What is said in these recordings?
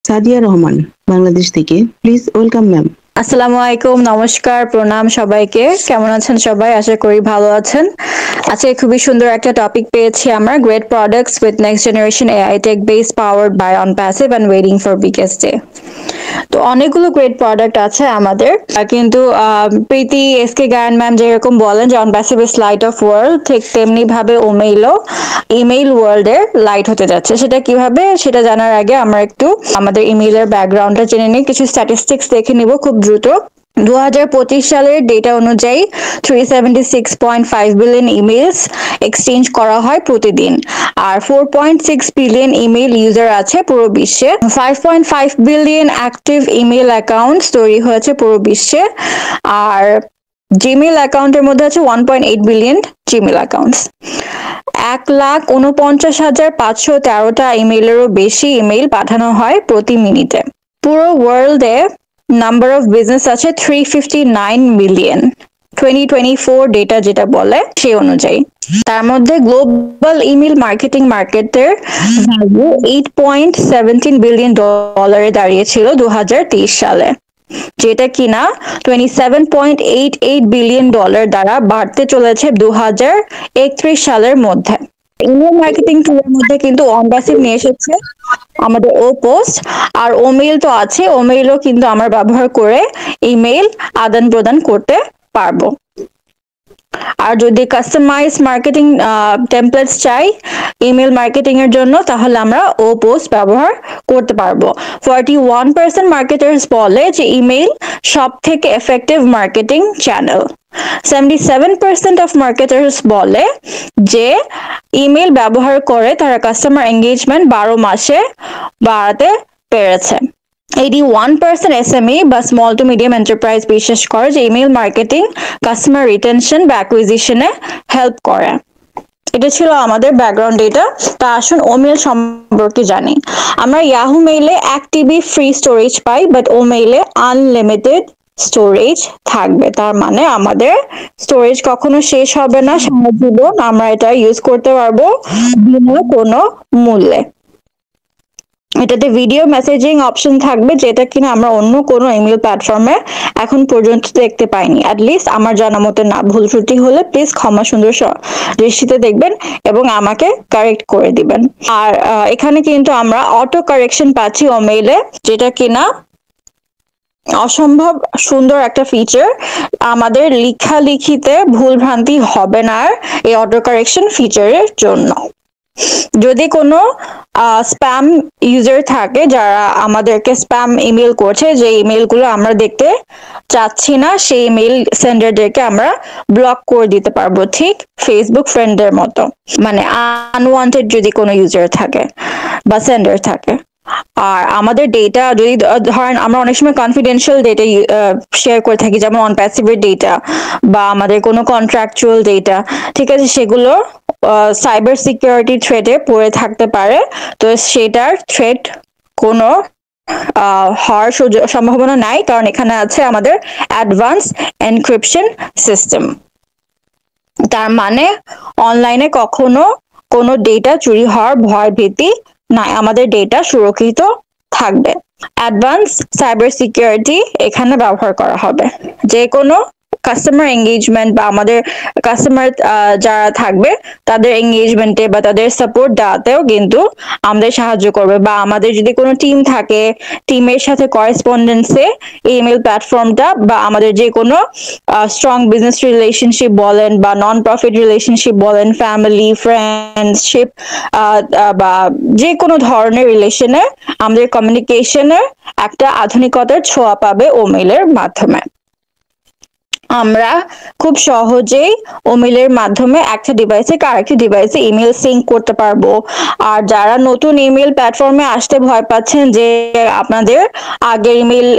সাদিয়া রহমান, বাংলাদেশ থেকে। Please welcome ma'am. আসসালামু আলাইকুম, নমস্কার, প্রণাম সবাইকে। কেমন আছেন সবাই? আশা করি ভালো আছেন। আজকে খুবই সুন্দর একটা টপিক পেয়েছি আমরা, great products with next generation AI tech base powered by OnPassive and waiting for biggest day. তো অনেকগুলো গ্রেট প্রোডাক্ট আছে আমাদের, কিন্তু প্রীতি এসকে গায়ন ম্যাম যেরকম বলেন যে অনপ্যাসিভ ইজ লাইট অফ ওয়ার্ল্ড, ঠিক তেমনি ভাবে ওমেইলও ইমেইল ওয়ার্ল্ডের লাইট হতে যাচ্ছে। সেটা কিভাবে, সেটা জানার আগে আমরা একটু আমাদের ইমেইলের ব্যাকগ্রাউন্ডটা জেনে নিই, কিছু স্ট্যাটিস্টিক্স দেখে নিব খুব দ্রুত। 2025 সালের ডেটা অনুযায়ী 376.5 বিলিয়ন ইমেলস এক্সচেঞ্জ করা হয় প্রতিদিন, আর 4.6 বিলিয়ন ইমেল ইউজার আছে পুরো বিশ্বে। 5.5 বিলিয়ন অ্যাক্টিভ ইমেল অ্যাকাউন্ট তৈরি হয়েছে পুরো বিশ্বে, আর জিমেল অ্যাকাউন্টের মধ্যে আছে 1.8 বিলিয়ন জিমেল অ্যাকাউন্টস। 1,49,513টা ইমেইলেরও বেশি ইমেইল পাঠানো হয় প্রতি মিনিটে। পুরো ওয়ার্ল্ডে নাম্বার অফ বিজনেস আছে 359 মিলিয়ন, 2024 ডেটা যেটা বলে সেই অনুযায়ী। তার মধ্যে গ্লোবাল ইমেল মার্কেটিং মার্কেটের ভ্যালু 8.17 বিলিয়ন ডলারে দাঁড়িয়েছিল 2023 সালে, যেটা কিনা 27.88 বিলিয়ন ডলার দ্বারা বাড়তে চলেছে 2031 সালের মধ্যে। ইমেল মার্কেটিং টুলের মধ্যে কিন্তু অনপ্যাসিভ নিয়ে এসেছে আমাদের ও পোস্ট, আর ওমেইল তো আছে, ওমেইলও কিন্তু আমরা ব্যবহার করে ইমেইল আদান প্রদান করতে পারবো। আর যদি কাস্টমাইজ মার্কেটিং টেমপ্লেটস চাই ইমেল মার্কেটিং এর জন্য, তাহলে আমরা ও পোস্ট ব্যবহার করতে পারবো। 41% মার্কেটার্স বলে যে ইমেইল সব থেকে effective marketing channel. 77% of marketers বলে যে ইমেল ব্যবহার করে তারা কাস্টমার এঙ্গেজমেন্ট 12 মাসে বাড়াতে পেরেছে। 81% এসএমই বা স্মল টু মিডিয়াম এন্টারপ্রাইজ বিশ্বাস করে যে ইমেল মার্কেটিং কাস্টমার রিটেনশন বা অ্যাকুইজিশনে হেল্প করে। এটা ছিল আমাদের ব্যাকগ্রাউন্ড ডেটা। তা আসুন ওমেইল সম্পর্কে জানি। আমরা ইয়াহু মেইলে 1 টিবি ফ্রি স্টোরেজ পাই, বাট ও মেইলে আনলিমিটেড স্টোরেজ থাকবে। তার মানে আমাদের স্টোরেজ কখনো শেষ হবে না, সারা জীবন আমরা এটা ইউজ করতে পারবো বিনা কোনো মূল্যে। এটাতে ভিডিও মেসেজিং অপশন থাকবে, যেটা কিনা আমরা অন্য কোনো ইমেল প্ল্যাটফর্মে এখন পর্যন্ত দেখতে পাইনি। অ্যাটলিস্ট আমার জানা মতে না। ভুল ত্রুটি হলে প্লিজ ক্ষমা সুন্দর দৃষ্টিতে দেখবেন এবং আমাকে কারেক্ট করে দিবেন। আর এখানে কিন্তু আমরা অটো কারেকশন পাচ্ছি ওমেইলে, যেটা কিনা অসম্ভব সুন্দর একটা ফিচার। আমাদের লেখালেখিতে ভুল ভ্রান্তি হবে না এই অটো কারেকশন ফিচারের জন্য। যদি কোনো স্প্যাম ইউজার থাকে যারা আমাদেরকে স্প্যাম ইমেল করছে, যে ইমেলগুলো আমরা দেখতে চাচ্ছি না, সেই ইমেল সেন্ডারদেরকে আমরা ব্লক করে দিতে পারবো, ঠিক ফেসবুক ফ্রেন্ডের মতো। মানে আনওয়ান্টেড যদি কোনো ইউজার থাকে বা সেন্ডার থাকে। আর আমাদের ডেটা যদি ধরেন আমরা অনেক সময় কনফিডেন্সিয়াল ডেটা শেয়ার করে থাকি, যেমন অনপ্যাসিভের ডেটা বা আমাদের কোনো কন্ট্রাকচুয়াল ডেটা, ঠিক আছে, সেগুলো সাইবার সিকিউরিটি থ্রেটে পড়ে থাকতে পারে। তো সেটার থ্রেট কোনো হওয়ার সম্ভাবনা নাই, কারণ এখানে আছে আমাদের অ্যাডভান্স এনক্রিপশন সিস্টেম। তার মানে অনলাইনে কখনো কোনো ডেটা চুরি হওয়ার ভয় ভীতি নাই, আমাদের ডেটা সুরক্ষিত থাকবে। অ্যাডভান্স সাইবার সিকিউরিটি এখানে ব্যবহার করা হবে। যে কোনো কাস্টমার এঙ্গেজমেন্ট বা আমাদের কাস্টমার যারা থাকবে তাদের এঙ্গেজমেন্টে বা তাদের সাপোর্ট দেওয়াতেও কিন্তু আমাদের সাহায্য করবে। বা আমাদের যদি কোনো টিম থাকে, টিমের সাথে করেসপন্ডেন্সে ইমেল প্ল্যাটফর্মটা বা আমাদের যে কোনো স্ট্রং বিজনেস রিলেশনশিপ বলেন বা নন প্রফিট রিলেশনশিপ বলেন, ফ্যামিলি ফ্রেন্ডশিপ বা যে কোনো ধরনের রিলেশনে আমাদের কমিউনিকেশনের একটা আধুনিকতার ছোঁয়া পাবে ওমেইলের মাধ্যমে। আমরা খুব সহজেই ওমেইলের মাধ্যমে একটা ডিভাইসে আরেকটি ডিভাইসে ইমেল সিঙ্ক করতে পারবো। আর যারা নতুন ইমেল প্ল্যাটফর্মে আসতে ভয় পাচ্ছেন যে আপনাদের আগের ইমেল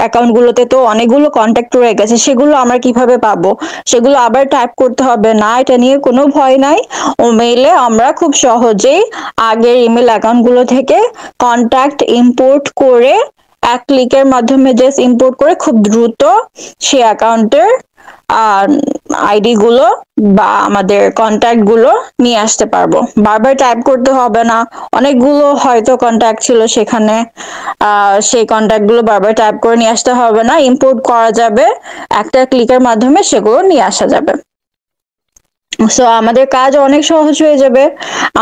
অ্যাকাউন্ট গুলোতে তো অনেকগুলো কন্ট্যাক্ট রয়ে গেছে, সেগুলো আমরা কিভাবে পাবো, সেগুলো আবার টাইপ করতে হবে না, এটা নিয়ে কোনো ভয় নাই। ওমেইলে আমরা খুব সহজেই আগের ইমেল অ্যাকাউন্ট গুলো থেকে কন্ট্যাক্ট ইম্পোর্ট করে এক ক্লিকের মাধ্যমে জাস্ট ইম্পোর্ট করে খুব দ্রুত সে অ্যাকাউন্টের আইডি গুলো বা আমাদের কন্ট্যাক্ট গুলো নিয়ে আসতে পারবো। বারবার টাইপ করতে হবে না, অনেকগুলো হয়তো কন্ট্যাক্ট ছিল সেখানে, সেই কন্ট্যাক্ট গুলো বারবার টাইপ করে নিয়ে আসতে হবে না, ইম্পোর্ট করা যাবে, একটা ক্লিকের মাধ্যমে সেগুলো নিয়ে আসা যাবে। সো আমাদের কাজ অনেক সহজ হয়ে যাবে,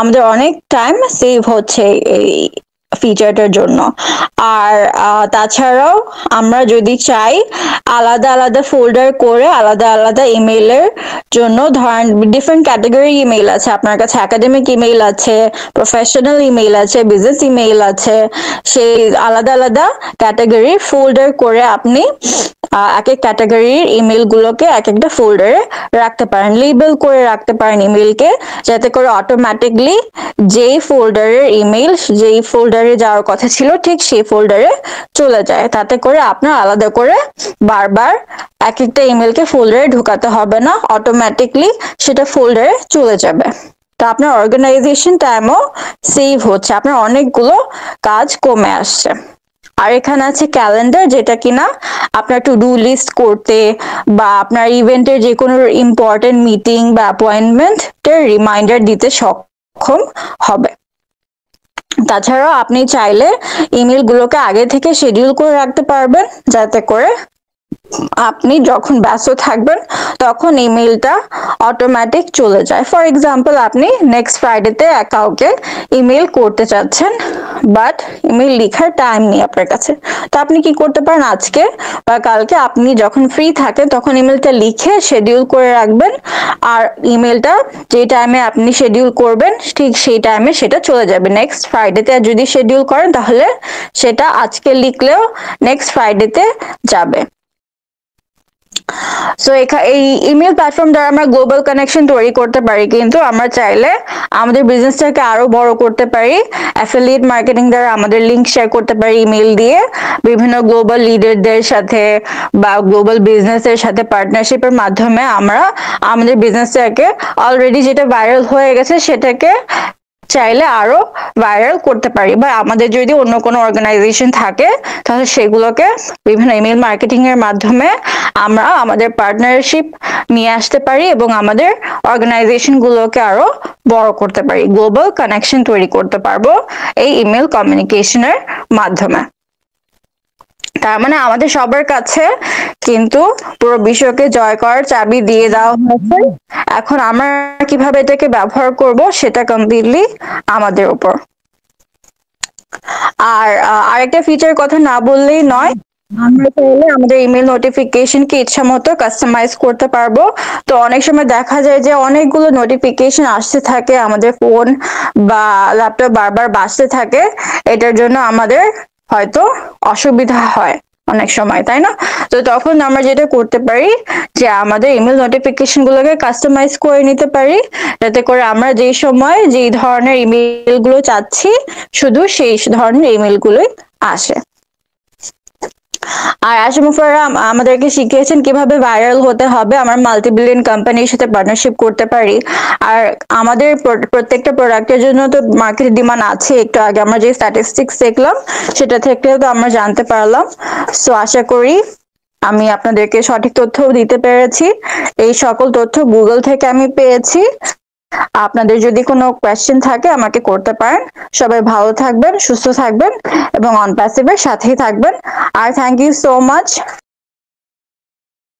আমাদের অনেক টাইম সেভ হচ্ছে এই ফিচারটার জন্য। আর তাছাড়াও আমরা যদি চাই আলাদা আলাদা ফোল্ডার করে আলাদা আলাদা ইমেইলের জন্য, ধরেন ডিফারেন্ট ক্যাটাগরি ইমেইল আছে আপনার কাছে, একাডেমিক ইমেইল আছে, প্রফেশনাল ইমেইল আছে, বিজনেস ইমেইল আছে, সেই আলাদা আলাদা ক্যাটাগরির ফোল্ডার করে আপনি এক এক ক্যাটাগরির ইমেল গুলোকে এক একটা ফোল্ডারে রাখতে পারেন, লেবেল করে রাখতে পারেন ইমেলকে, যাতে করে অটোমেটিকলি যেই ফোল্ডারের ইমেল যেই ফোল্ডারে যাওয়ার কথা ছিল ঠিক সেই ফোল্ডারে চলে যায়। তাতে করে আপনার আলাদা করে বারবার এক একটা ইমেলকে ফোল্ডারে ঢুকাতে হবে না, অটোমেটিকলি সেটা ফোল্ডারে চলে যাবে। তো আপনার অর্গানাইজেশন টাইমও সেভ হচ্ছে, আপনার অনেকগুলো কাজ কমে আসছে। আর এখানে আছে ক্যালেন্ডার, যেটা কিনা আপনার টু ডু লিস্ট করতে বা আপনার ইভেন্টের যে কোনো ইম্পর্টেন্ট মিটিং বা অ্যাপয়েন্টমেন্টের রিমাইন্ডার দিতে সক্ষম হবে। তাছাড়াও আপনি চাইলে ইমেল গুলোকে আগে থেকে শিডিউল করে রাখতে পারবেন, যাতে করে আপনি যখন ব্যস্ত থাকবেন তখন ইমেলটা অটোমেটিক চলে যায়। ফর এক্সাম্পল, আপনি নেক্সট ফ্রাইডেতে কাউকে ইমেল করতে চাচ্ছেন, বাট ইমেল লেখার টাইম নেই আপনার কাছে, তো আপনি কি করতে পারেন, আজকে বা কালকে আপনি যখন ফ্রি থাকেন তখন ইমেলটা লিখে শিডিউল করে রাখবেন, আর ইমেলটা যে টাইমে আপনি শিডিউল করবেন ঠিক সেই টাইমে সেটা চলে যাবে। নেক্সট ফ্রাইডেতে যদি শিডিউল করেন তাহলে সেটা আজকে লিখলেও নেক্সট ফ্রাইডেতে যাবে। সো এই ইমেল প্ল্যাটফর্ম দ্বারা আমরা গ্লোবাল কানেকশন তৈরি করতে পারি, কিন্তু আমরা চাইলে আমাদের বিজনেসটাকে আরো বড় করতে পারি। অ্যাফিলিয়েট মার্কেটিং দ্বারা আমাদের লিংক শেয়ার করতে পারি ইমেল দিয়ে বিভিন্ন গ্লোবাল লিডারদের সাথে বা গ্লোবাল বিজনেসের সাথে পার্টনারশিপের মাধ্যমে আমরা আমাদের বিজনেসটাকে অলরেডি যেটা ভাইরাল হয়ে গেছে সেটাকে চাইলে আরো ভাইরাল করতে পারি। বা আমাদের যদি অন্য কোনো অর্গানাইজেশন থাকে তাহলে সেগুলোকে বিভিন্ন ইমেল মার্কেটিং এর মাধ্যমে আমরা আমাদের পার্টনারশিপ নিয়ে আসতে পারি এবং আমাদের অর্গানাইজেশন গুলোকে আরো বড় করতে পারি, গ্লোবাল কানেকশন তৈরি করতে পারবো এই ইমেল কমিউনিকেশনের মাধ্যমে। তার মানে আমাদের সবার কাছে কিন্তু পুরো বিশ্বকে জয় করার চাবি দিয়ে দেওয়া হয়েছে, এখন আমরা কিভাবে এটাকে ব্যবহার করব সেটা কমপ্লিটলি আমাদের উপর। আর আরেকটা ফিচার কথা না বললেই নয়, আমরা চাইলে আমাদের ইমেল নোটিফিকেশনকে ইচ্ছা মতো কাস্টমাইজ করতে পারবো। তো অনেক সময় দেখা যায় যে অনেকগুলো নোটিফিকেশন আসতে থাকে, আমাদের ফোন বা ল্যাপটপ বারবার বাজতে থাকে, এটার জন্য আমাদের হয়তো অসুবিধা হয় অনেক সময়, তাই না? তো তখন আমরা যেটা করতে পারি যে আমাদের ইমেল নোটিফিকেশন গুলোকে কাস্টমাইজ করে নিতে পারি, যাতে করে আমরা যেই সময় যেই ধরনের ইমেল গুলো চাচ্ছি শুধু সেই ধরনের ইমেল গুলোই আসে। আর আশিমুফাররা আমাদেরকে শিখিয়েছেন কিভাবে ভাইরাল হতে হবে, আমরা মাল্টি বিলিয়ন কোম্পানির সাথে পার্টনারশিপ করতে পারি। আর আমাদের প্রত্যেকটা প্রোডাক্টের জন্য তো মার্কেট ডিমান্ড আছে, একটু আগে আমরা যে স্ট্যাটিস্টিক্স দেখলাম সেটা থেকেও তো আমরা জানতে পারলাম। সো আশা করি আমি আপনাদেরকে সঠিক তথ্য দিতে পেরেছি। এই সকল তথ্য গুগল থেকে আমি পেয়েছি। আপনাদের যদি কোনো কোয়েশ্চেন থাকে আমাকে করতে পারেন। সবাই ভালো থাকবেন, সুস্থ থাকবেন এবং অন প্যাসিভের সাথেই থাকবেন। আর থ্যাংক ইউ সো মাচ